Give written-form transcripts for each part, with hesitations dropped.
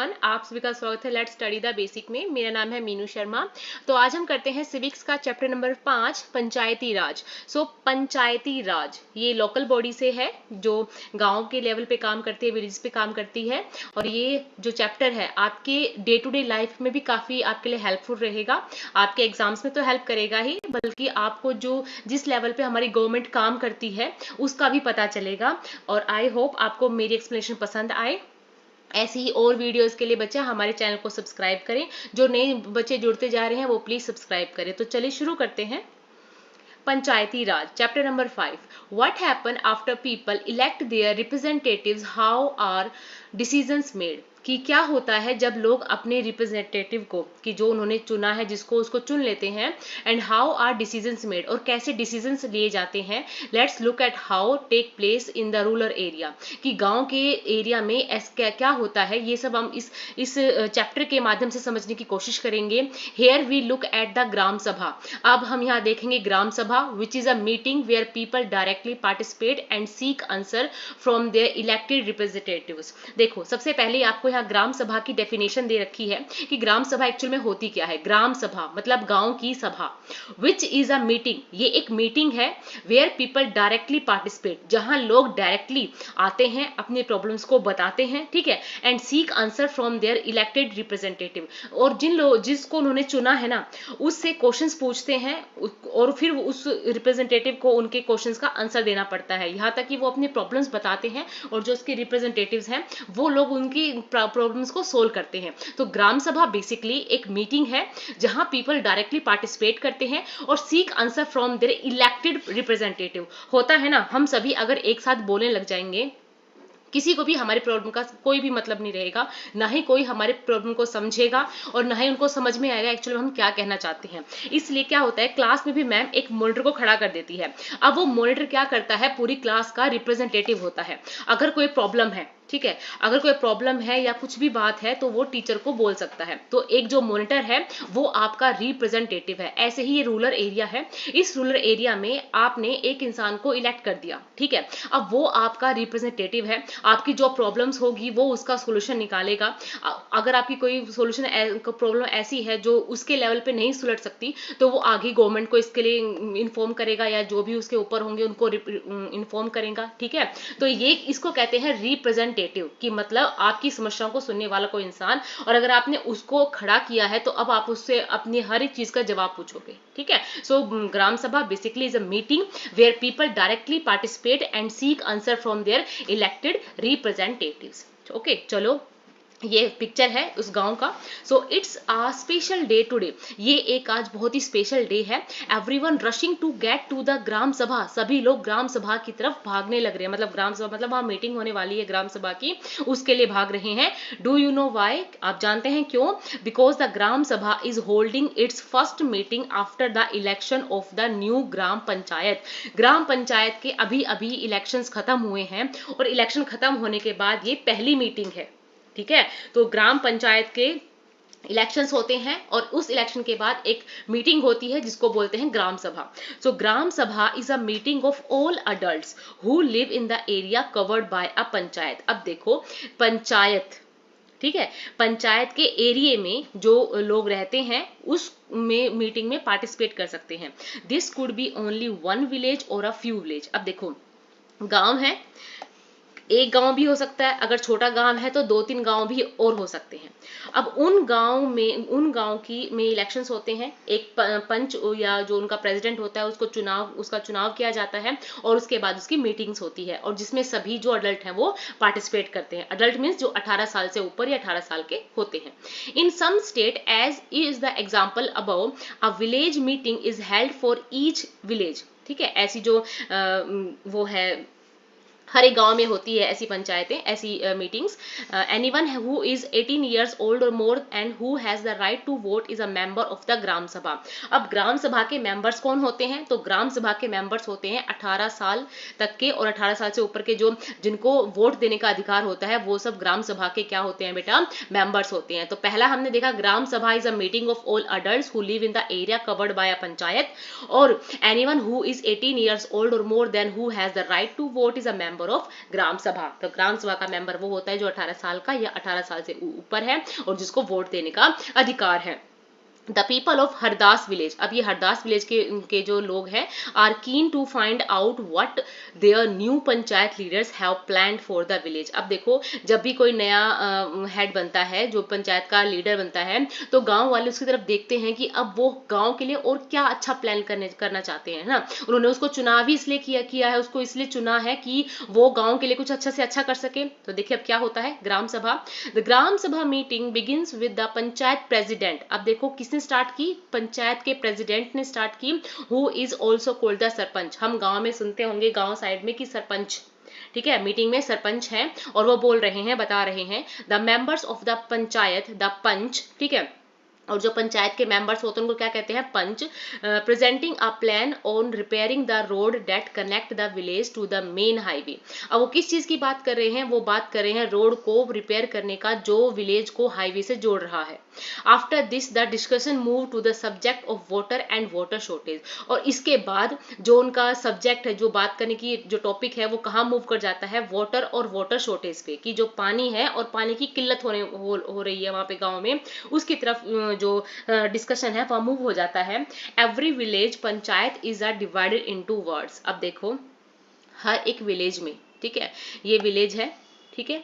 Everyone, आप सभी का स्वागत है लेट्स स्टडी द बेसिक में। मेरा नाम है मीनू शर्मा। तो आज हम करते हैं सिविक्स का चैप्टर नंबर 5 पंचायती राज। पंचायती राज ये लोकल बॉडी से है जो गांव के लेवल पे काम करती है, विलेज पे काम करती है। और ये जो चैप्टर है आपके डे टू डे लाइफ में भी काफी आपके लिए हेल्पफुल रहेगा। आपके एग्जाम्स में तो हेल्प करेगा ही, बल्कि आपको जो जिस लेवल पे हमारी गवर्नमेंट काम करती है उसका भी पता चलेगा। और आई होप आपको मेरी एक्सप्लेनेशन पसंद आए। ऐसी ही और वीडियोस के लिए बच्चे हमारे चैनल को सब्सक्राइब करें। जो नए बच्चे जुड़ते जा रहे हैं वो प्लीज सब्सक्राइब करें। तो चलिए शुरू करते हैं। Panchayati Raj chapter number 5। What happen after people elect their representatives, how are decisions made. कि क्या होता है जब लोग अपने रिप्रेजेंटेटिव को, कि जो उन्होंने चुना है जिसको, उसको चुन लेते हैं। And how are decisions made, और कैसे डिसीजंस लिए जाते हैं। Let's look at how take place in the rural area, कि गांव के एरिया में क्या होता है। ये सब हम इस चैप्टर के माध्यम से समझने की कोशिश करेंगे। Here we look at the gram sabha. अब हम यहाँ देखेंगे gram sabha, which is a meeting where people directly participate and seek answer from their elected representatives. देखो, सबसे पहले आपको यहाँ ग्राम सभा की डेफिनेशन दे रखी है कि ग्राम सभा एक्चुअल में होती क्या है। ग्राम सभा मतलब गांव की सभा। विच इज अ मीटिंग, ये एक मीटिंग है। वेयर पीपल डायरेक्टली पार्टिसिपेट, जहां लोग डायरेक्टली आते हैं, अपने प्रॉब्लम्स को बताते हैं, ठीक है। And seek answer from their elected representative, और जिसको उन्होंने चुना है ना, उससे क्वेश्चंस पूछते हैं और फिर उस रिप्रेजेंटेटिव को उनके क्वेश्चंस का आंसर देना पड़ता है, यहाँ तक कि वो अपने प्रॉब्लम्स बताते हैं और जो उसके रिप्रेजेंटेटिव्स हैं वो लोग उनकी प्रॉब्लम्स को सोल्व करते हैं। तो ग्राम सभा बेसिकली एक मीटिंग है जहां पीपल डायरेक्टली पार्टिसिपेट करते हैं और seek answer from their elected representative. होता है ना, हम सभी अगर एक साथ बोलने लग जाएंगे, किसी को भी हमारे प्रॉब्लम का कोई भी मतलब नहीं रहेगा, ना ही कोई हमारे प्रॉब्लम को समझेगा और ना ही उनको समझ में आएगा एक्चुअली हम क्या कहना चाहते हैं। इसलिए क्या होता है, क्लास में भी मैम एक मॉनिटर को खड़ा कर देती है। अब वो मॉनिटर क्या करता है, पूरी क्लास का रिप्रेजेंटेटिव होता है। अगर कोई प्रॉब्लम है, ठीक है, अगर कोई प्रॉब्लम है या कुछ भी बात है तो वो टीचर को बोल सकता है। तो एक जो मॉनिटर है वो आपका रिप्रेजेंटेटिव है। ऐसे ही ये रूरल एरिया है। इस रूरल एरिया में आपने एक इंसान को इलेक्ट कर दिया, ठीक है। अब वो आपका रिप्रेजेंटेटिव है। आपकी जो प्रॉब्लम्स होगी वो उसका सोल्यूशन निकालेगा। अगर आपकी कोई सोल्यूशन प्रॉब्लम ऐसी है जो उसके लेवल पे नहीं सुलझ सकती, तो वो आगे गवर्नमेंट को इसके लिए इन्फॉर्म करेगा या जो भी उसके ऊपर होंगे उनको इन्फॉर्म करेगा, ठीक है। तो ये इसको कहते हैं रिप्रेजेंटेटिव, कि मतलब आपकी समस्याओं को सुनने वाला कोई इंसान। और अगर आपने उसको खड़ा किया है तो अब आप उससे अपनी हर एक चीज का जवाब पूछोगे, ठीक है। So gram sabha basically is a meeting where people directly participate and seek answer from their elected representatives. Okay, चलो ये पिक्चर है उस गांव का। So it's a special day today, ये एक आज बहुत ही स्पेशल डे है। Everyone rushing to get to the gram sabha, सभी लोग ग्राम सभा की तरफ भागने लग रहे हैं। मतलब ग्राम सभा मतलब वहां मीटिंग होने वाली है ग्राम सभा की, उसके लिए भाग रहे हैं। डू यू नो वाई, आप जानते हैं क्यों? Because the gram sabha is holding its first meeting after the election of the new gram panchayat. Gram panchayat के अभी अभी इलेक्शंस खत्म हुए हैं और इलेक्शन खत्म होने के बाद ये पहली मीटिंग है, ठीक है। तो ग्राम पंचायत के इलेक्शंस होते हैं और उस इलेक्शन के बाद एक मीटिंग होती है जिसको बोलते हैं ग्राम सभा। So gram sabha is a meeting of all adults who live in the area covered by a panchayat. अब देखो, पंचायत, ठीक है, पंचायत के एरिया में जो लोग रहते हैं उस में मीटिंग में पार्टिसिपेट कर सकते हैं। This could be only one village और अ फ्यू विलेज। अब देखो, गांव है, एक गांव भी हो सकता है, अगर छोटा गांव है तो 2-3 गांव भी और हो सकते हैं। अब उन गांव की में इलेक्शंस होते हैं। एक पंच या जो उनका प्रेसिडेंट होता है उसका चुनाव किया जाता है और उसके बाद उसकी मीटिंग्स होती है और जिसमें सभी जो अडल्ट हैं वो पार्टिसिपेट करते हैं। अडल्ट मीन्स जो 18 साल से ऊपर या 18 साल के होते हैं। In some state as is the example above, a village meeting is held for each village, ठीक है। ऐसी जो वो है, हर एक गांव में होती है ऐसी पंचायतें, ऐसी meetings. Anyone who is 18 years old और more and who has the right to vote is a member of the gram sabha. अब ग्राम सभा के मेंबर्स कौन होते हैं? तो ग्राम सभा के मेंबर्स होते हैं 18 साल तक के और 18 साल से ऊपर के, जो जिनको वोट देने का अधिकार होता है वो सब ग्राम सभा के क्या होते हैं बेटा? मेंबर्स होते हैं। तो पहला हमने देखा gram sabha is a meeting of all adults who live in the area covered by a panchayat, और anyone who is 18 years old और more than who has the right to vote is a member member of gram sabha. तो ग्राम सभा का member वो होता है जो 18 साल का या 18 साल से ऊपर है और जिसको वोट देने का अधिकार है। The people of Hardas village, अब ये हरदास विलेज के जो लोग हैं are keen to find out what their new panchayat leaders have planned for the village. अब देखो, जब भी कोई नया हेड बनता है, जो पंचायत का लीडर बनता है, तो गांव वाले उसकी तरफ देखते हैं कि अब वो गांव के लिए और क्या अच्छा प्लान करना चाहते हैं ना। उन्होंने उसको चुनाव ही इसलिए किया है, उसको इसलिए चुना है कि वो गांव के लिए कुछ अच्छा से अच्छा कर सके। तो देखिए अब क्या होता है, ग्राम सभा। द ग्राम सभा meeting begins with the panchayat president. अब देखो किसने स्टार्ट की, पंचायत के प्रेसिडेंट ने स्टार्ट की, who is also called the sarpanch. हम गांव में सुनते होंगे गांव साइड में कि सरपंच, ठीक है, मीटिंग में सरपंच हैं और वो बोल रहे हैं, बता रहे हैं, the members of the panchayat, the panch, ठीक है, और जो पंचायत के मेंबर्स होते हैं उनको क्या कहते हैं, panch, presenting a plan on repairing the road that connect the village to the main highway. अब वो किस चीज की बात कर रहे हैं, वो बात कर रहे हैं रोड को रिपेयर करने का जो विलेज को हाईवे से जोड़ रहा है। After this the discussion move to the subject of water and water shortage. और इसके बाद जो उनका सब्जेक्ट है, जो बात करने की जो टॉपिक है, वो कहाँ मूव कर जाता है, वाटर और वाटर शॉर्टेज पे, कि जो पानी है और पानी की किल्लत हो रही है वहां पे गाँव में, उसकी तरफ जो डिस्कशन है वह मूव हो जाता है। Every village panchayat is are divided into wards. अब देखो हर एक विलेज में, ठीक है, ये विलेज है, ठीक है,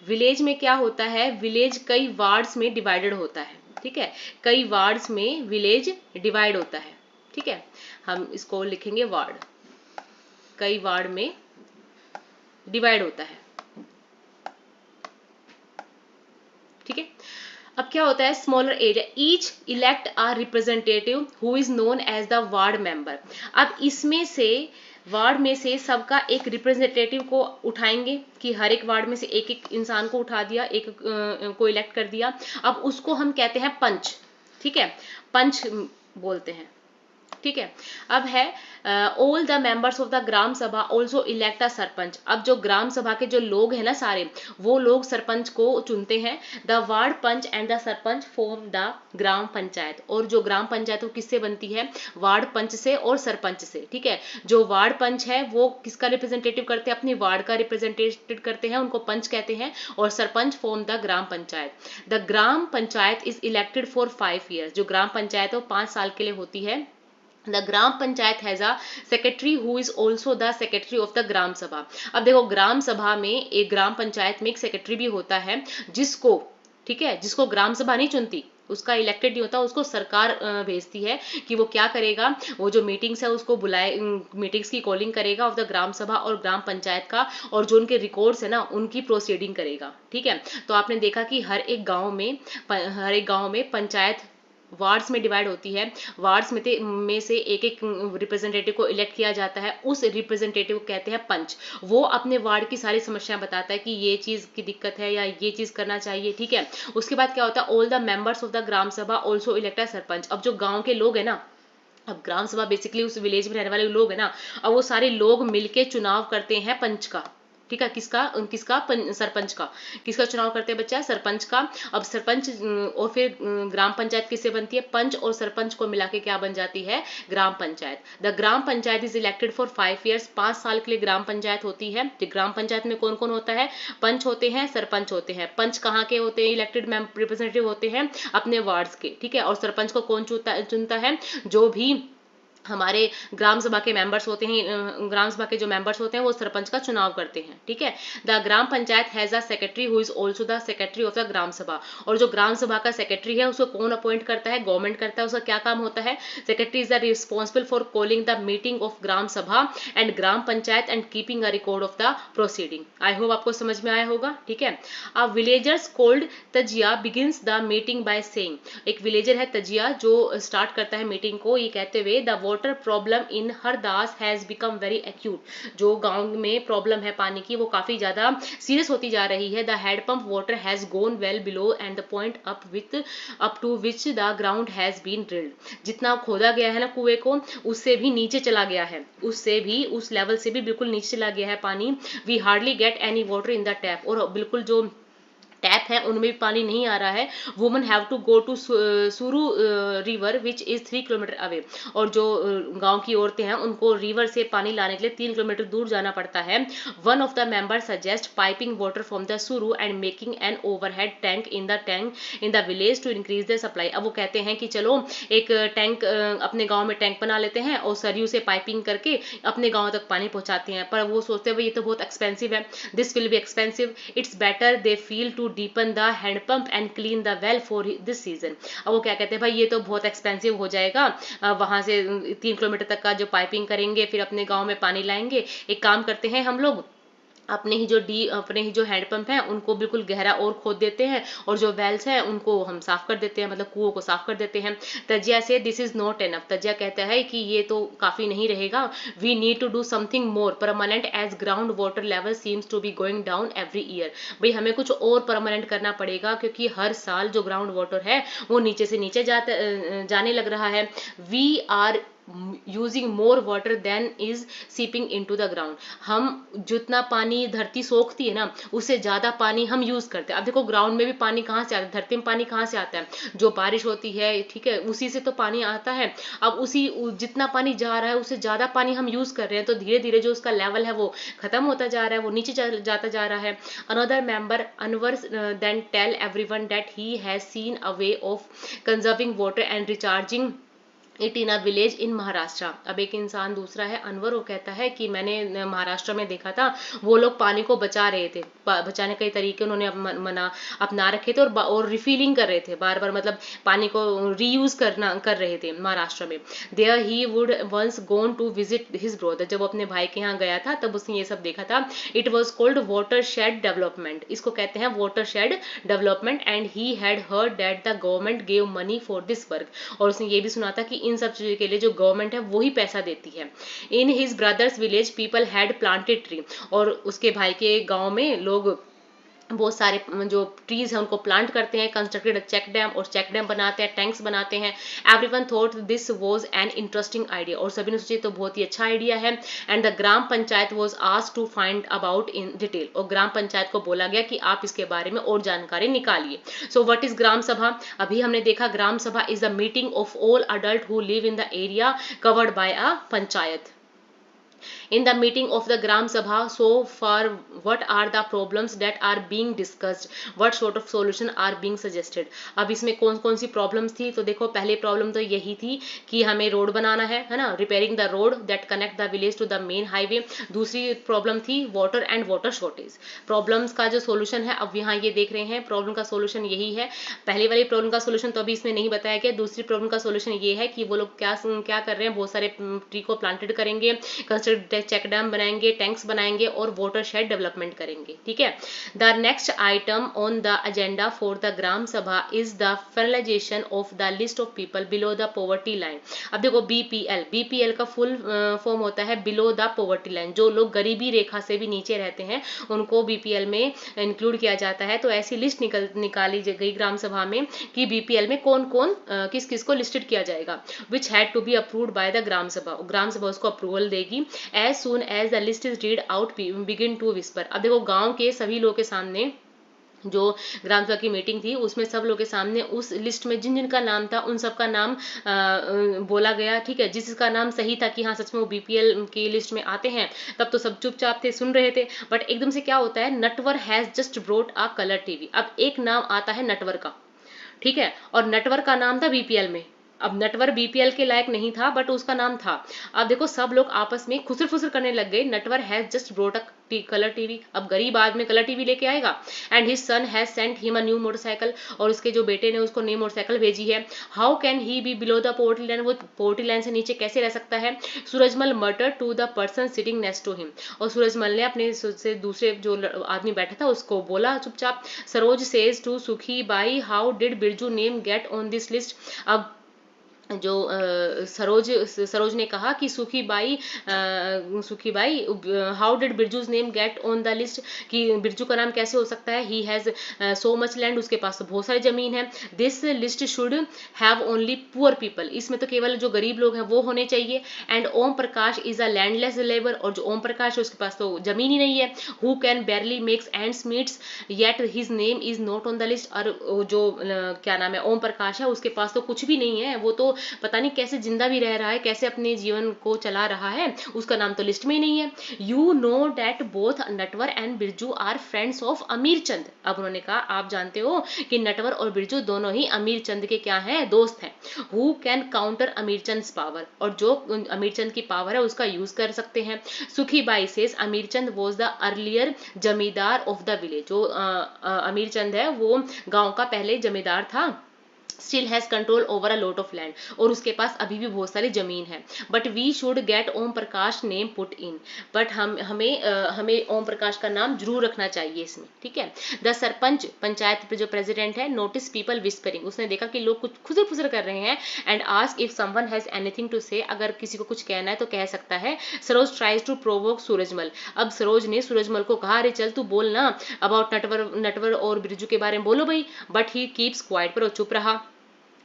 विलेज में क्या होता है, विलेज कई वार्ड्स में डिवाइडेड होता है, ठीक है, कई वार्ड्स में विलेज डिवाइड होता है, ठीक है, हम इसको लिखेंगे वार्ड, कई वार्ड में डिवाइड होता है, ठीक है। अब क्या होता है, smaller area, each elect a representative who is known as the ward member. अब इसमें से वार्ड में से सबका एक रिप्रेजेंटेटिव को उठाएंगे, कि हर एक वार्ड में से एक एक इंसान को उठा दिया, एक को इलेक्ट कर दिया। अब उसको हम कहते हैं पंच, ठीक है, पंच बोलते हैं, ठीक है। अब है all the members of the gram sabha also elect अ सरपंच। अब जो ग्राम सभा के जो लोग हैं ना सारे, वो लोग सरपंच को चुनते हैं। The ward panch and the sarpanch form the gram panchayat. और जो ग्राम पंचायत वो किससे बनती है, वार्ड पंच से और सरपंच से, ठीक है। जो वार्ड पंच है वो किसका रिप्रेजेंटेटिव करते हैं, अपनी वार्ड का रिप्रेजेंटेटिव करते हैं, उनको पंच कहते हैं, और sarpanch form the gram panchayat. The gram panchayat is elected for 5 years. जो ग्राम पंचायत है वो 5 साल के लिए होती है। The gram panchayat has a secretary who is also the secretary of the gram sabha. अब देखो ग्राम सभा में, एक ग्राम पंचायत में एक सेक्रेटरी भी होता है, जिसको, ठीक है, जिसको ग्राम सभा नहीं चुनती, उसका इलेक्टेड नहीं होता, उसको सरकार भेजती है कि वो क्या करेगा, वो जो मीटिंग्स है उसको बुलाए, मीटिंग्स की कॉलिंग करेगा ऑफ द ग्राम सभा और ग्राम पंचायत का, और जो उनके रिकॉर्ड्स है ना उनकी प्रोसीडिंग करेगा, ठीक है। तो आपने देखा कि हर एक गांव में पंचायत वार्ड्स में डिवाइड होती है। वार्ड्स में से एक एक रिप्रेजेंटेटिव को इलेक्ट किया जाता है, उस रिप्रेजेंटेटिव को कहते हैं पंच। वो अपने वार्ड की सारी समस्याएं बताता है कि ये चीज की दिक्कत है या ये चीज करना चाहिए, ठीक है। उसके बाद क्या होता है, all the members of the gram sabha also elect अ सरपंच। अब जो गाँव के लोग है ना, अब ग्राम सभा बेसिकली उस विलेज में रहने वाले लोग हैं ना, अब वो सारे लोग मिलके चुनाव करते हैं पंच का, ठीक है, किसका सरपंच का। किसका चुनाव करते हैं बच्चा, सरपंच का। अब सरपंच और फिर ग्राम पंचायत किससे बनती है, पंच और सरपंच को मिला के क्या बन जाती है, gram panchayat. The gram panchayat is elected for 5 years. 5 साल के लिए ग्राम पंचायत होती है। ग्राम पंचायत में कौन कौन होता है, पंच होते हैं, सरपंच होते हैं। पंच कहाँ के होते हैं, इलेक्टेड रिप्रेजेंटेटिव होते हैं अपने वार्ड्स के, ठीक है। और सरपंच को कौन चुनता है, जो भी हमारे ग्राम सभा के मेंबर्स होते हैं, ग्राम सभा के जो मेंबर्स होते हैं वो सरपंच का चुनाव करते हैं, ठीक है। The gram panchayat has a secretary who is also the secretary of the gram sabha. और जो ग्राम सभा का सेक्रेटरी है उसको कौन अपॉइंट करता है, गवर्नमेंट करता है। उसका क्या काम होता है, secretary is the responsible for calling the meeting of gram sabha and gram panchayat and keeping a record of the proceeding. I hope आपको समझ में आया होगा, ठीक है। A villagers called Tajiya begins the meeting by saying. एक विलेजर है तजिया जो स्टार्ट करता है मीटिंग को ये कहते हुए, the water problem in Hardas has become very acute. जो गांव में प्रॉब्लम है पानी की वो काफी ज्यादा सीरियस होती जा रही है। The head pump water has gone well below and the point up to which the ground has been drilled. जितना खोदा गया है ना कुएं को, उससे भी नीचे चला गया है, उस लेवल से भी बिल्कुल नीचे चला गया है पानी। We hardly get any water in the tap. और बिल्कुल जो टैप हैं उनमें भी पानी नहीं आ रहा है, women have to go to Suru river which is 3 kilometre away, और जो गांव की औरतें हैं उनको रिवर से पानी लाने के लिए 3 किलोमीटर दूर जाना पड़ता है। One of the member suggest piping water from the Suru and making an overhead tank in the village to increase the supply. अब वो कहते हैं कि चलो एक टैंक अपने गांव में टैंक बना लेते हैं और सरयू से पाइपिंग करके अपने गांव तक पानी पहुंचाते हैं, पर वो सोचते हैं ये तो बहुत एक्सपेंसिव है, this will be expensive, it's better they feel to deepen the hand pump and clean the well for this season. अब वो क्या कहते हैं, भाई ये तो बहुत एक्सपेंसिव हो जाएगा, वहां से 3 किलोमीटर तक का जो पाइपिंग करेंगे फिर अपने गांव में पानी लाएंगे, एक काम करते हैं हम लोग अपने ही जो हैंडपंप हैं उनको बिल्कुल गहरा और खोद देते हैं और जो वेल्स हैं उनको हम साफ कर देते हैं, मतलब कुओं को साफ कर देते हैं। तजिया से दिस इज नॉट एनफ, तजिया कहता है कि ये तो काफी नहीं रहेगा, we need to do something more permanent as ground water level seems to be going down every year. भाई हमें कुछ और परमानेंट करना पड़ेगा क्योंकि हर साल जो ग्राउंड वाटर है वो नीचे से नीचे जाने लग रहा है। We are using more water than is seeping into the ground, हम जितना पानी धरती सोखती है ना उससे ज्यादा पानी हम यूज करते हैं। अब देखो ग्राउंड में भी पानी कहाँ से आता है, धरती में पानी कहाँ से आता है, जो बारिश होती है, ठीक है, उसी से तो पानी आता है। अब उसी जितना पानी जा रहा है उससे ज्यादा पानी हम यूज कर रहे हैं, तो धीरे धीरे जो उसका लेवल है वो खत्म होता जा रहा है, वो नीचे जाता जा रहा है। Another member Anwar then tell everyone that he has seen a way of conserving water and recharging it in a village in Maharashtra. अब एक इंसान दूसरा है अनवर, वो कहता है कि मैंने महाराष्ट्र में देखा था वो लोग पानी को बचा रहे थे, बचाने के तरीके उन्होंने अपना रखे थे और रिफिलिंग कर रहे थे बार बार, मतलब पानी को रीयूज कर रहे थे महाराष्ट्र में। There he would once gone to visit his brother, जब अपने भाई के यहाँ गया था तब उसने ये सब देखा था। It was called water shade development, इसको कहते हैं water shade development, and he had heard that the government gave money for this work, और उसने ये भी सुना था कि इन सब चीजों के लिए जो गवर्नमेंट है वो ही पैसा देती है। In his brothers village people had planted tree, और उसके भाई के गांव में लोग बहुत सारे जो ट्रीज हैं उनको प्लांट करते हैं, कंस्ट्रक्टेड चेक डैम, और चेक डैम बनाते हैं, टैंक्स बनाते हैं। Everyone thought this was an interesting idea, और सभी ने सोचा तो बहुत ही अच्छा आइडिया है। And the gram panchayat was asked to find about in detail, और ग्राम पंचायत को बोला गया कि आप इसके बारे में और जानकारी निकालिए। सो व्हाट इज ग्राम सभा? अभी हमने देखा gram sabha is the meeting of all adult who live in the area covered by a panchayat. In the meeting of the Gram Sabha, so far what are the problems that are being discussed, what sort of solution are being suggested। अब इसमें कौन कौन सी problems थी, तो देखो पहले problem तो यही थी कि हमें रोड बनाना है ना, repairing the road that connect the village to the main highway. दूसरी प्रॉब्लम थी water and water shortage. Problems का जो सोल्यूशन है अब यहाँ ये देख रहे हैं, प्रॉब्लम का सोल्यूशन यही है। पहले वाली प्रॉब्लम का सोल्यूशन तो अभी इसमें नहीं बताया गया, दूसरी प्रॉब्लम का सोल्यूशन ये है कि वो लोग क्या कर रहे हैं, बहुत सारे ट्री को प्लांटेड करेंगे, कंस्ट्रक्ट चेक डैम बनाएंगे, टैंक्स बनाएंगे और वाटर शेड डेवलपमेंट करेंगे, ठीक है। The next item on the agenda for the gram sabha is the finalisation of the list of people below the poverty line. अब देखो बीपीएल का फुल फॉर्म होता है बिलो द पॉवर्टी लाइन, जो लोग गरीबी रेखा से भी नीचे रहते हैं उनको बीपीएल में इंक्लूड किया जाता है। तो ऐसी लिस्ट निकाली गई ग्राम सभा में कि बीपीएल में कौन कौन किस किस को लिस्टेड किया जाएगा, which had to be approved by the gram sabha उसको अप्रूवल देगी। As soon as the list is read out begin to whisper. अब देखो गांव के सभी लोगों के सामने जो ग्राम सभा की मीटिंग थी उसमें सब लोगों के सामने उस लिस्ट में जिन जिन का नाम था उन सब का नाम बोला गया, ठीक है। जिसका नाम सही था कि हाँ सच में वो बीपीएल की लिस्ट में आते हैं, तब तो सब चुपचाप थे, सुन रहे थे। बट एकदम से क्या होता है, Natwar has just brought a colour TV. अब एक नाम आता है नटवर का, ठीक है, और नटवर का नाम था बीपीएल में। अब नटवर बीपीएल के लायक नहीं था बट उसका नाम था। अब देखो सब लोग आपस में खुसर फुसर करने लग गए, Natwar has just brought a colour TV. अब गरीब आदमी कलर टीवी लेके आएगा, and his son has sent him a new motorcycle, और उसके जो बेटे ने उसको नई मोटरसाइकिल भेजी है। How can he be below the poverty line, वो पोवर्टी लाइन से नीचे कैसे रह सकता है। Surajmal mutter to the person sitting next to him, और सूरजमल ने अपने से दूसरे जो आदमी बैठा था उसको बोला चुपचाप। सरोज सेज टू सुखी by how did Birju name get on this list. अब जो सरोज ने कहा कि सुखी by, how did Birju's name get on the list, कि बिरजू का नाम कैसे हो सकता है, he has so much land, उसके पास तो बहुत सारी जमीन है, this list should have only poor people, इसमें तो केवल जो गरीब लोग हैं वो होने चाहिए, and Om Prakash is a landless labour, और जो ओम प्रकाश है उसके पास तो जमीन ही नहीं है, who can बैरली makes ends meets yet his name is not on the list, और जो क्या नाम है ओम प्रकाश है उसके पास तो कुछ भी नहीं है, वो तो पता नहीं कैसे जिंदा भी रह रहा है, कैसे अपने जीवन को चला रहा है, उसका नाम तो लिस्ट में ही नहीं है। You know that both Natwar and Birju are friends of Amir Chand, अब उन्होंने कहा आप जानते हो कि नटवर और बिरजू दोनों ही अमीर चंद के क्या हैं, दोस्त हैं। हु कैन काउंटर अमीर चंद पावर, और जो अमीर चंद की पावर है उसका यूज कर सकते हैं। सुखी बाई सेज अमीर चंद वॉज द अर्लियर जमींदार ऑफ द विलेज, जो अमीर चंद है वो गांव का पहले जमींदार था, still has control over a lot of land, और उसके पास अभी भी बहुत सारी जमीन है, but we should get Om Prakash name put in, but हमें ओम प्रकाश का नाम जरूर रखना चाहिए इसमें, ठीक है। द सरपंच, पंचायत जो प्रेसिडेंट है, नोटिस पीपल विस्परिंग, उसने देखा कि लोग कुछ खुसर फुसर कर रहे हैं, and ask if someone has anything to say, अगर किसी को कुछ कहना है तो कह सकता है। Saroj tries to provoke Surajmal, अब सरोज ने सूरजमल को कहा अरे चल तू बोल ना, अबाउट नटवर और बिरजू के बारे में बोलो भाई, बट ही कीप्स क्वाइट, पर वो चुप रहा।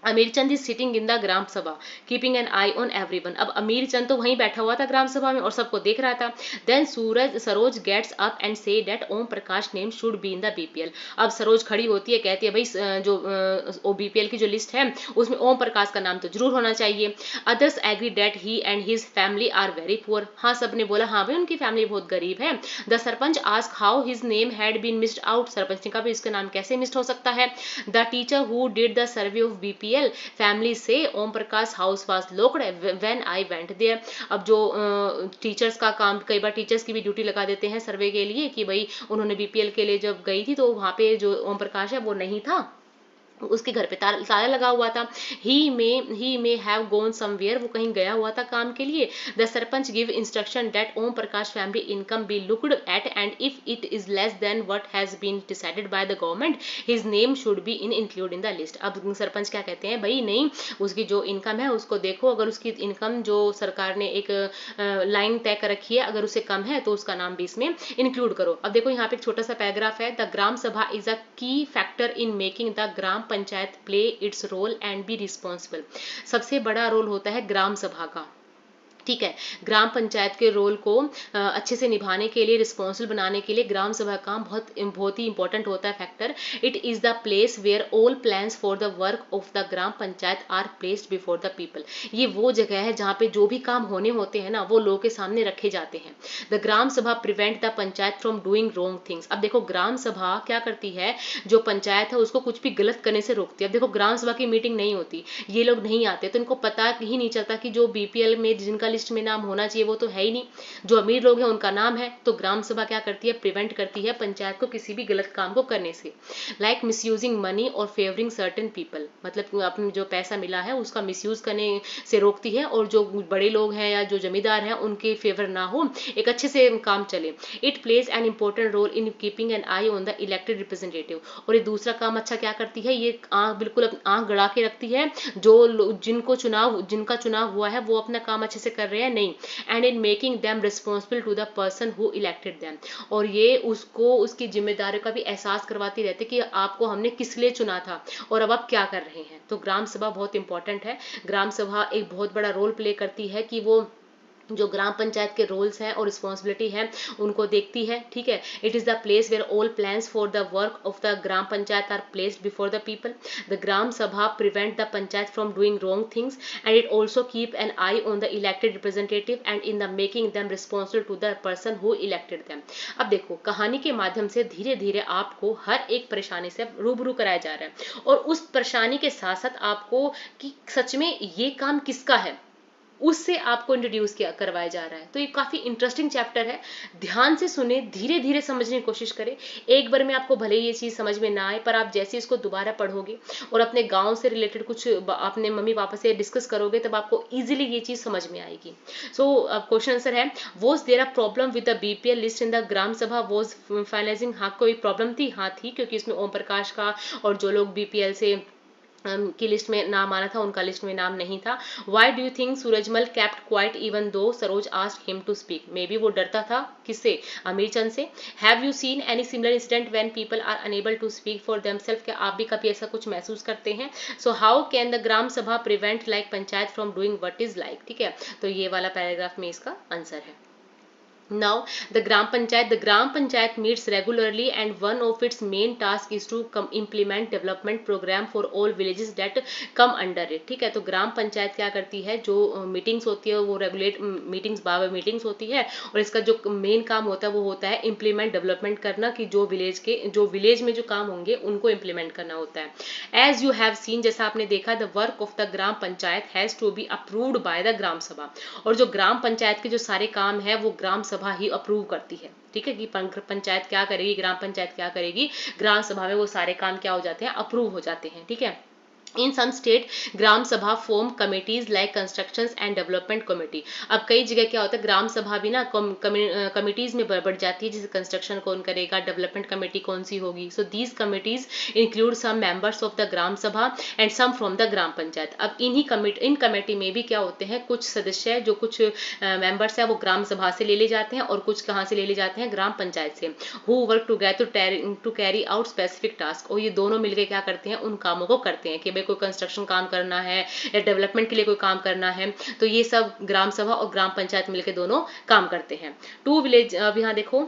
अमीर चंद is sitting in the gram सभा keeping an eye on everyone, अब अमीर चंद तो वहीं बैठा हुआ था ग्राम सभा में और सबको देख रहा था। Then Saroj gets up and say that Om Prakash name should be in the BPL, अब सरोज खड़ी होती है, कहती है भाई जो बीपीएल की जो लिस्ट है उसमें ओम प्रकाश का नाम तो जरूर होना चाहिए। Others agree that he and his family are very poor, हाँ सब ने बोला हाँ भाई उनकी फैमिली बहुत गरीब है। The sarpanch ask how his name had been missed out, sarpanch ने कहा इसका नाम कैसे मिस्ड हो सकता है। The teacher who did the survey of BPL family से Om Prakash house was locked when I went there, अब जो टीचर्स का काम, कई बार टीचर्स की भी ड्यूटी लगा देते हैं सर्वे के लिए कि भाई उन्होंने बीपीएल के लिए जब गई थी तो वहां पे जो ओम प्रकाश है वो नहीं था, उसके घर पे ताला लगा हुआ था। ही मे हैव गोन समवेयर, वो कहीं गया हुआ था काम के लिए। The sarpanch give instruction that Om Prakash family income be looked at and if it is less than what has been decided by the government his name should be include in the list, अब सरपंच क्या कहते हैं भाई नहीं, उसकी जो इनकम है उसको देखो, अगर उसकी इनकम जो सरकार ने एक लाइन तय कर रखी है अगर उसे कम है तो उसका नाम भी इसमें इंक्लूड करो। अब देखो यहाँ पे एक छोटा सा पैराग्राफ है, the gram sabha is a key factor in making the gram panchayat play its role and be responsible, सबसे बड़ा रोल होता है ग्राम सभा का, ठीक है। ग्राम पंचायत के रोल को अच्छे से निभाने के लिए, रिस्पॉन्सिबल बनाने के लिए ग्राम सभा का बहुत ही इंपॉर्टेंट होता है factor. It is the place where all plans for the work of the gram panchayat are placed before the people, ये वो जगह है जहाँ पे जो भी काम होने होते हैं ना वो लोगों के सामने रखे जाते हैं। The gram sabha prevent the panchayat from doing wrong things, अब देखो ग्राम सभा क्या करती है, जो पंचायत है उसको कुछ भी गलत करने से रोकती है। अब देखो ग्राम सभा की मीटिंग नहीं होती, ये लोग नहीं आते तो इनको पता ही नहीं चलता कि जो बीपीएल में जिनका लिस्ट में नाम होना चाहिए वो तो है ही नहीं, जो अमीर लोग हैं उनका नाम है, तो ग्राम सभा क्या करती है, प्रिवेंट करती है पंचायत को किसी भी गलत काम को करने से। लाइक मिसयूजिंग मनी और फेवरिंग सर्टेन पीपल, मतलब अपने जो पैसा मिला है उसका मिसयूज करने से रोकती है, और जो बड़े लोग हैं या जो जमींदार हैं उनके फेवर ना हो, एक अच्छे से काम चले। It plays an important role in keeping an eye on the elected representative, और ये दूसरा काम अच्छा क्या करती है, ये आंख बिल्कुल आंख गड़ा के रखती है, जो जिनका चुनाव हुआ है वो अपना काम अच्छे से कर रहे हैं नहीं, and in making them responsible to the person who elected them, और ये उसको उसकी जिम्मेदारी का भी एहसास करवाती रहती कि आपको हमने किस लिए चुना था और अब आप क्या कर रहे हैं। तो ग्राम सभा बहुत इंपॉर्टेंट है, ग्राम सभा एक बहुत बड़ा रोल प्ले करती है कि वो जो ग्राम पंचायत के रोल्स हैं और रिस्पॉन्सिबिलिटी है उनको देखती है, ठीक है। It is the place where all plans for the work of the gram panchayat are placed before the people. The gram sabha prevent the panchayat from doing wrong things and it also keep an eye on the elected representative and in the making them responsible to the person who elected them. अब देखो कहानी के माध्यम से धीरे धीरे आपको हर एक परेशानी से रूबरू कराया जा रहा है, और उस परेशानी के साथ साथ आपको कि सच में ये काम किसका है उससे आपको इंट्रोड्यूस किया करवाया जा रहा है। तो ये काफी इंटरेस्टिंग चैप्टर है, ध्यान से सुने, धीरे धीरे समझने की कोशिश करें। एक बार में आपको भले ये चीज समझ में ना आए, पर आप जैसे इसको दोबारा पढ़ोगे और अपने गांव से रिलेटेड कुछ अपने मम्मी पापा से डिस्कस करोगे तब आपको इजीली ये चीज समझ में आएगी। सो क्वेश्चन आंसर है, was there a problem with the BPL list in the gram sabha was finalising, हाँ कोई प्रॉब्लम थी, हाँ थी, क्योंकि इसमें ओम प्रकाश का और जो लोग बीपीएल से की लिस्ट में नाम आना था, उनका लिस्ट में नाम नहीं था। Why do you think Surajmal kept quiet even though Saroj asked him to speak? Maybe वो डरता था किससे? आमिर चंद से। Have you seen any similar incident when people are unable to speak for themselves? क्या आप भी कभी ऐसा कुछ महसूस करते हैं? So how can the gram sabha prevent like panchayat from doing what is like? ठीक है, तो ये वाला पैराग्राफ में इसका आंसर है। Now, the Gram Panchayat meets regularly, and one of its main tasks is to implement development program for all villages that come under it. ठीक है, तो ग्राम पंचायत क्या करती है, जो मीटिंग्स होती है वो रेगुलेट मीटिंग्स होती है, और इसका जो मेन काम होता है वो होता है इम्प्लीमेंट डेवलपमेंट करना, कि जो विलेज में जो काम होंगे उनको इम्प्लीमेंट करना होता है। एज यू हैव सीन, जैसा आपने देखा, the work of the gram panchayat has to be approved by the gram sabha, और जो ग्राम पंचायत के जो सारे काम है वो ग्राम सभा ही अप्रूव करती है। ठीक है, कि पंचायत क्या करेगी, ग्राम पंचायत क्या करेगी, ग्राम सभा में वो सारे काम क्या हो जाते हैं, अप्रूव हो जाते हैं। ठीक है, इन सम स्टेट ग्राम सभा form committees like construction and development committee. अब कई जगह क्या होता है, ग्राम सभा भी ना कमिटीज में बढ़ जाती है, जैसे कंस्ट्रक्शन कौन करेगा, डेवलपमेंट कमेटी कौन सी होगी। So these committees include some members of the gram sabha and some from the gram panchayat. अब इन कमेटी में भी क्या होते हैं, कुछ सदस्य जो कुछ मेंबर्स है वो ग्राम सभा से ले जाते हैं, और कुछ कहाँ से ले जाते हैं, ग्राम पंचायत से। Who work together to carry out specific task, और ये दोनों मिलकर क्या करते हैं, उन कामों को करते हैं, कि कोई कंस्ट्रक्शन काम करना है या डेवलपमेंट के लिए कोई काम करना है, तो ये सब ग्राम सभा और ग्राम पंचायत मिलकर दोनों काम करते हैं। टू विलेज, अब यहाँ देखो,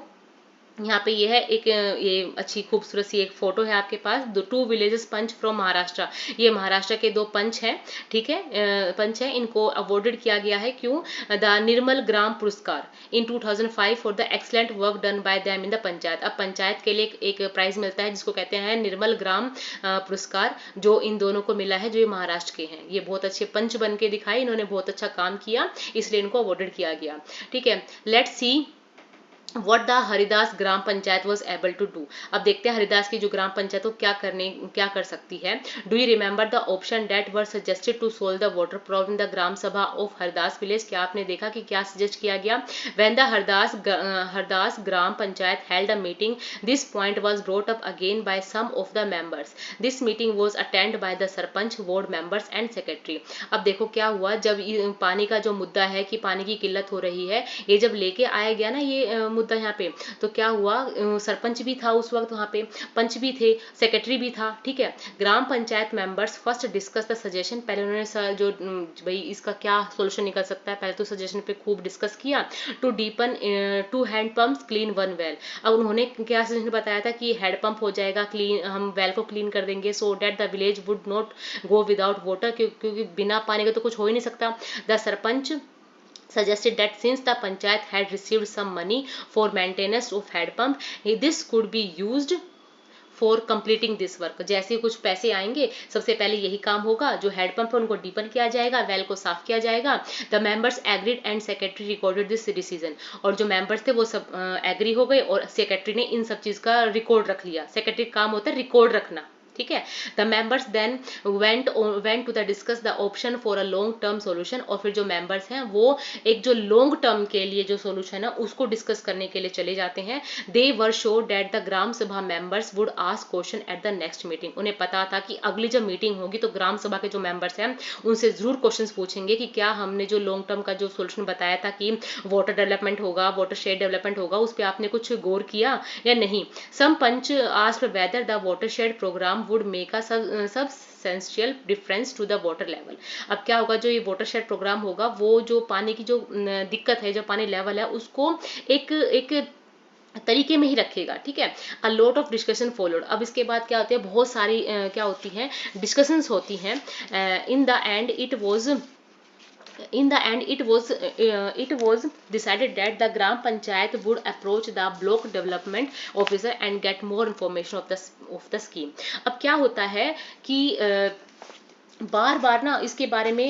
यहाँ पे ये है एक, ये अच्छी खूबसूरत सी एक फोटो है आपके पास, दो two villages panch from Maharashtra. ये महाराष्ट्र के दो पंच हैं, ठीक है, पंच हैं, इनको अवॉर्डेड किया गया है, क्यों, द निर्मल ग्राम पुरस्कार इन 2005 for the excellent work done by them in the panchayat. अब पंचायत के लिए एक प्राइज मिलता है जिसको कहते हैं निर्मल ग्राम पुरस्कार, जो इन दोनों को मिला है, जो ये महाराष्ट्र के हैं। ये बहुत अच्छे पंच बन के दिखाए, इन्होंने बहुत अच्छा काम किया, इसलिए इनको अवॉर्डेड किया गया। ठीक है, let's see What the Haridas gram panchayat was able to do। अब देखते हैं हरिदास की जो ग्राम पंचायत वो क्या कर सकती है। Do you remember the option that were suggested to solve the water problem in the gram sabha of Haridas village? क्या आपने देखा कि क्या सजेस्ट किया गया? When the Haridas gram panchayat held a meeting, this point was brought up again by some of the members. This meeting was attend by the sarpanch, ward members and secretary. अब देखो क्या हुआ, जब पानी का जो मुद्दा है कि पानी की किल्लत हो रही है, ये जब लेके आया गया ना ये मुद्दा यहाँ पे, तो क्या हुआ, सरपंच भी था उस वक्त वहां पे, पंच भी थे, सेक्रेटरी भी था। ठीक है, gram panchayat members first discuss the suggestion, पहले उन्होंने जो भाई इसका क्या सोल्यूशन निकल सकता है, पहले तो सजेशन पे खूब डिस्कस किया। To deepen 2 hand pumps clean 1 well. अब उन्होंने क्या सजेशन बताया था कि हेड पंप हो जाएगा क्लीन, हम वेल को क्लीन कर देंगे, so that the village would not go without water, क्योंकि बिना पानी के तो कुछ हो ही नहीं सकता। The sarpanch suggested that since the panchayat had received some money for maintenance of head pump, this could be used for completing this work. जैसे कुछ पैसे आएंगे, सबसे पहले यही काम होगा, जो हेड पंप है उनको डीपन किया जाएगा, वेल को साफ किया जाएगा। The members agreed and secretary recorded this decision. और जो मेंबर्स थे वो सब एग्री हो गए, और सेक्रेटरी ने इन सब चीज का रिकॉर्ड रख लिया। सेक्रेटरी काम होता है रिकॉर्ड रखना। ठीक है, the members then went to the discuss the option for a long term solution. और फिर जो मेंबर्स हैं वो एक जो लॉन्ग टर्म के लिए जो सॉल्यूशन है उसको डिस्कस करने के लिए चले जाते हैं। दे were sure that the gram सभा members would ask question at the next meeting. उन्हें पता था कि अगली जब मीटिंग होगी तो ग्राम सभा के जो मेंबर्स हैं उनसे जरूर क्वेश्चन पूछेंगे कि क्या हमने जो लॉन्ग टर्म का जो सोल्यूशन बताया था कि वाटर डेवलपमेंट होगा, वाटर शेड डेवलपमेंट होगा, उस पर आपने कुछ गौर किया या नहीं। Some panch asked whether the watershed programme would make a substantial difference to the water level. अब क्या होगा, जो ये वाटर शेड प्रोग्राम होगा वो जो पानी की जो दिक्कत है, जो पानी लेवल है, उसको एक तरीके में ही रखेगा। ठीक है, अ लॉट ऑफ डिस्कशन फॉलोड। अब इसके बाद क्या होती है, बहुत सारी क्या होती हैं, डिस्कशंस होती हैं। In the end it was decided that the gram panchayat would approach the block development officer and get more information of the scheme। अब क्या होता है कि बार बार ना इसके बारे में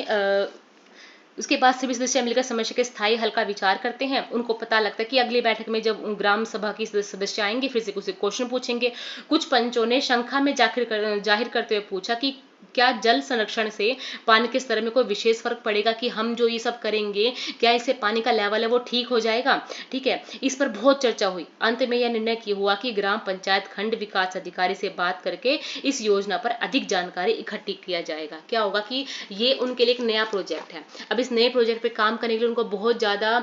उसके बाद सभी सदस्य मिलकर समस्या के स्थायी हल का विचार करते हैं। उनको पता लगता है कि अगली बैठक में जब ग्राम सभा के सदस्य आएंगे फिर से कुछ क्वेश्चन पूछेंगे। कुछ पंचों ने शंखा में जाहिर करते हुए पूछा कि क्या जल संरक्षण से पानी के स्तर में कोई विशेष फर्क पड़ेगा कि हम जो ये सब करेंगे क्या इससे पानी का लेवल है वो ठीक हो जाएगा। ठीक है, इस पर बहुत चर्चा हुई। अंत में यह निर्णय किया हुआ कि ग्राम पंचायत खंड विकास अधिकारी से बात करके इस योजना पर अधिक जानकारी इकट्ठी किया जाएगा। क्या होगा कि ये उनके लिए एक नया प्रोजेक्ट है। अब इस नए प्रोजेक्ट पे काम करने के लिए उनको बहुत ज्यादा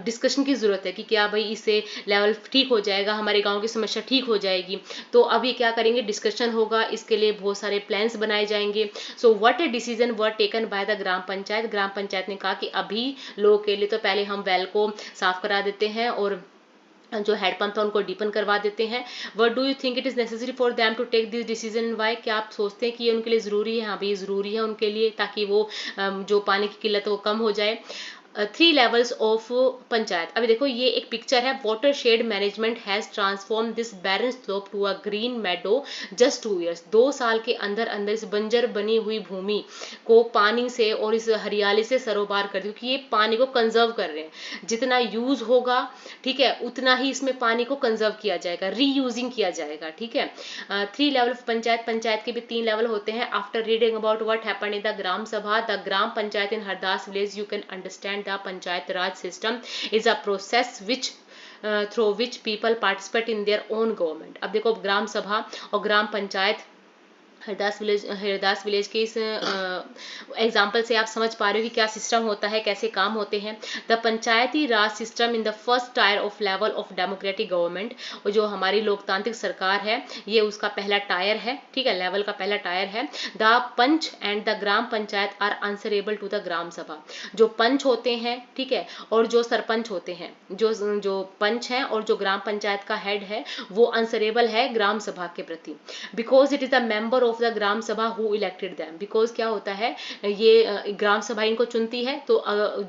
डिस्कशन की जरूरत है कि क्या भाई इससे लेवल ठीक हो जाएगा, हमारे गाँव की समस्या ठीक हो जाएगी। तो अब ये क्या करेंगे, डिस्कशन होगा, इसके लिए बहुत सारे प्लान्स बनाए जाएंगे। So what a decision were taken by the gram panchayat. Gram panchayat ने कहा कि अभी लोगों के लिए तो पहले हम वेल को साफ करा देते हैं और जो हेडपंप है उनको डीपन करवा देते हैं। What do you think it is necessary for them to take this decision why. क्या आप सोचते हैं कि ये उनके लिए जरूरी है? हाँ भाई जरूरी है उनके लिए, ताकि वो जो पानी की किल्लत है वो कम हो जाए। 3 levels ऑफ पंचायत। अभी देखो ये एक पिक्चर है। Watershed management has transform this barren slope to a green meadow just 2 years। 2 साल के अंदर अंदर इस बंजर बनी हुई भूमि को पानी से और इस हरियाली से सरोबार कर दी, क्योंकि ये पानी को कंजर्व कर रहे हैं। जितना यूज होगा, ठीक है, उतना ही इसमें पानी को कंजर्व किया जाएगा, रीयूजिंग किया जाएगा। ठीक है, 3 लेवल ऑफ पंचायत। पंचायत के भी 3 लेवल होते हैं। After reading about what happened in the gram sabha, the gram panchayat in Hardas village, you can understand the Panchayat Raj system is a process which through which people participate in their own government। अब देखो ग्राम सभा और gram panchayat Hardas village के इस example से आप समझ पा रहे हो कि क्या सिस्टम होता है, कैसे काम होते हैं। The panchayati raj system in the first tier of level of democratic government. और जो हमारी लोकतांत्रिक सरकार है ये उसका पहला टायर है। ठीक है, लेवल का पहला टायर है। The panch and the gram panchayat are answerable to the gram sabha. जो पंच होते हैं, ठीक है, और जो सरपंच होते हैं, जो पंच है और जो ग्राम पंचायत का हेड है वो आंसरेबल है ग्राम सभा के प्रति। Because it is the member of the gram sabha who elected them. Because क्या होता है, ये ग्राम सभा इनको चुनती है, तो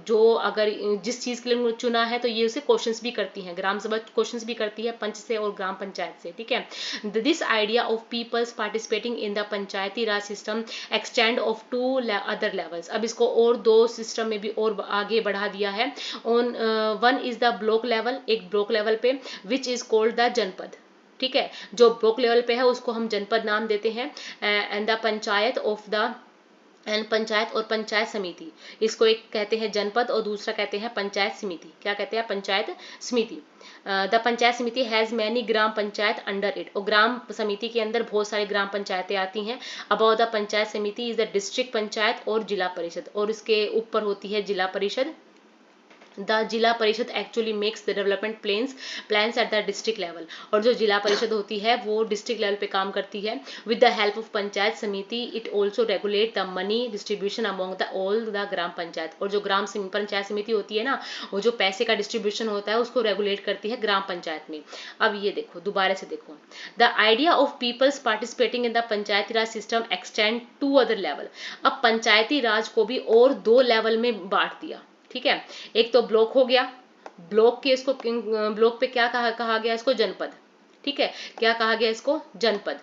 जो अगर जिस चीज के लिए उनको चुना है तो ये उसे क्वेश्चंस भी करती है। ग्राम सभा क्वेश्चंस भी करती है पंच से और ग्राम पंचायत से। ठीक है, this idea of people's participating in the panchayati raj system extend of 2 other levels. अब इसको और 2 सिस्टम में भी और आगे बढ़ा दिया है। On one is the block level, एक ब्लॉक लेवल पे, विच इज कॉल्ड द जनपद। ठीक है, जो ब्लॉक लेवल पे है उसको हम जनपद नाम देते हैं। And the panchayat of the end panchayat और पंचायत समिति, इसको एक कहते हैं जनपद और दूसरा कहते हैं पंचायत समिति। क्या कहते हैं? पंचायत समिति। The panchayat samiti has many gram panchayat under it. और ग्राम समिति के अंदर बहुत सारी ग्राम पंचायतें आती हैं। About the panchayat samiti is the district panchayat और जिला परिषद, और इसके ऊपर होती है जिला परिषद। द जिला परिषद actually makes the development plans at the district level. और जो जिला परिषद होती है वो डिस्ट्रिक्ट लेवल पे काम करती है। With the help of panchayat samiti it also regulate the money distribution among the all the gram panchayat. और जो ग्राम पंचायत समिति होती है ना, वो जो पैसे का डिस्ट्रीब्यूशन होता है उसको रेगुलेट करती है ग्राम पंचायत में। अब ये देखो, दोबारा से देखो, the idea of people's participating in the panchayati raj system extend to other level. अब पंचायती राज को भी और 2 लेवल में बांट दिया। ठीक है, एक तो ब्लॉक हो गया, ब्लॉक के इसको ब्लॉक पे क्या कहा गया इसको? जनपद। ठीक है, क्या कहा गया इसको? जनपद।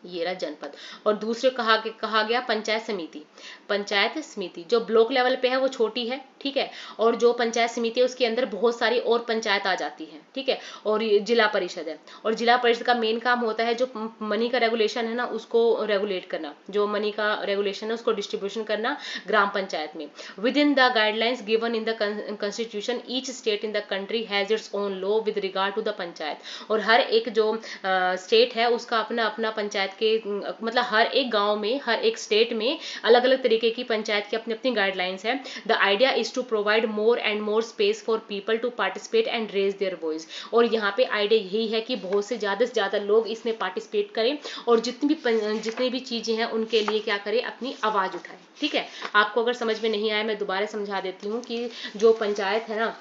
ये रहा जनपद। और दूसरे कहा गया पंचायत समिति। पंचायत समिति जो ब्लॉक लेवल पे है वो छोटी है। ठीक है, और जो पंचायत समिति है उसके अंदर बहुत सारी और पंचायत आ जाती है। ठीक है, और ये जिला परिषद है। और जिला परिषद का मेन काम होता है जो मनी का रेगुलेशन है ना उसको रेगुलेट करना, जो मनी का रेगुलेशन है उसको डिस्ट्रीब्यूशन करना ग्राम पंचायत में। Within the guidelines given in the constitution each state in the country has its own law with regard to the panchayat. और हर एक जो स्टेट है उसका अपना अपना पंचायत के मतलब हर एक गांव में, हर एक स्टेट में अलग अलग तरीके की पंचायत की अपनी अपनी गाइडलाइंस है। The idea is to provide more and more space for people to participate and raise their voice. और यहाँ पे आइडिया यही है कि बहुत से ज्यादा लोग इसमें पार्टिसिपेट करें और जितनी भी चीजें हैं उनके लिए क्या करें, अपनी आवाज उठाएं। ठीक है, आपको अगर समझ में नहीं आया मैं दोबारा समझा देती हूँ कि जो पंचायत है ना,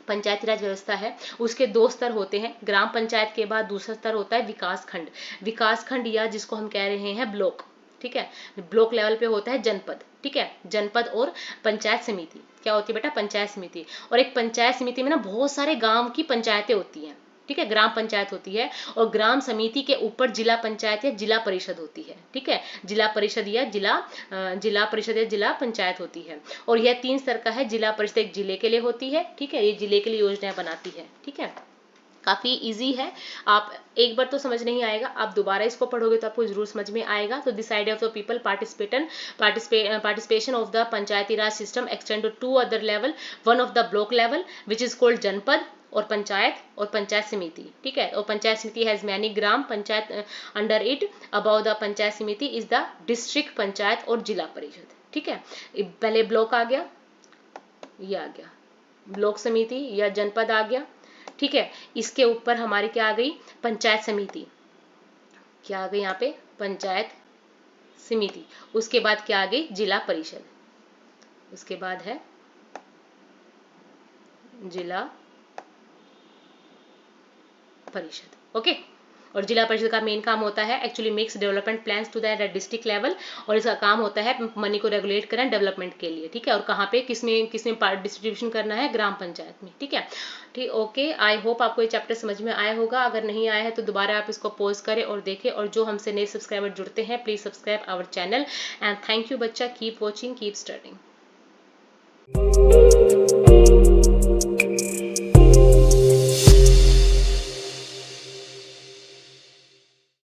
पंचायती राज व्यवस्था है उसके 2 स्तर होते हैं। ग्राम पंचायत के बाद दूसरा स्तर होता है विकास खंड। विकास खंड या जिसको हम कह रहे हैं ब्लॉक। ठीक है, ब्लॉक लेवल पे होता है जनपद। ठीक है, जनपद और पंचायत समिति क्या होती है बेटा? पंचायत समिति। और एक पंचायत समिति में ना बहुत सारे गांव की पंचायतें होती हैं। ठीक है, ग्राम पंचायत होती है। और ग्राम समिति के ऊपर जिला पंचायत या जिला परिषद होती है। ठीक है, जिला परिषद या जिला परिषद या जिला पंचायत होती है। और यह 3 स्तर का है। जिला परिषद एक जिले के लिए होती है। ठीक है, ये जिले के लिए योजनाएं बनाती है। ठीक है, काफ़ी इजी है, आप एक बार तो समझ नहीं आएगा, आप दोबारा इसको पढ़ोगे तो आपको जरूर समझ में आएगा। तो this idea of the people participation of the panchayati raj system extend to 2 other level, one of the block level which is called Janpad और पंचायत समिति, ठीक है। और panchayat samiti has many gram panchayat under it, above the panchayat samiti is the district panchayat और जिला परिषद, ठीक है। पहले ब्लॉक आ गया, ये आ गया ब्लॉक समिति या जनपद आ गया, ठीक है। इसके ऊपर हमारी क्या आ गई, पंचायत समिति, क्या आ गई यहाँ पे, पंचायत समिति। उसके बाद क्या आ गई, जिला परिषद, उसके बाद है जिला परिषद, ओके। और जिला परिषद का मेन काम होता है actually makes development plans to the district level, और इसका काम होता है मनी को रेगुलेट करना डेवलपमेंट के लिए, ठीक है। और कहाँ पे किसमें डिस्ट्रीब्यूशन करना है, ग्राम पंचायत में, ठीक है। ठीक, ओके। आई होप आपको ये चैप्टर समझ में आया होगा। अगर नहीं आया है तो दोबारा आप इसको पॉज करें और देखें, और जो हमसे नए सब्सक्राइबर जुड़ते हैं please subscribe our channel and thank you baccha, keep watching, keep studying.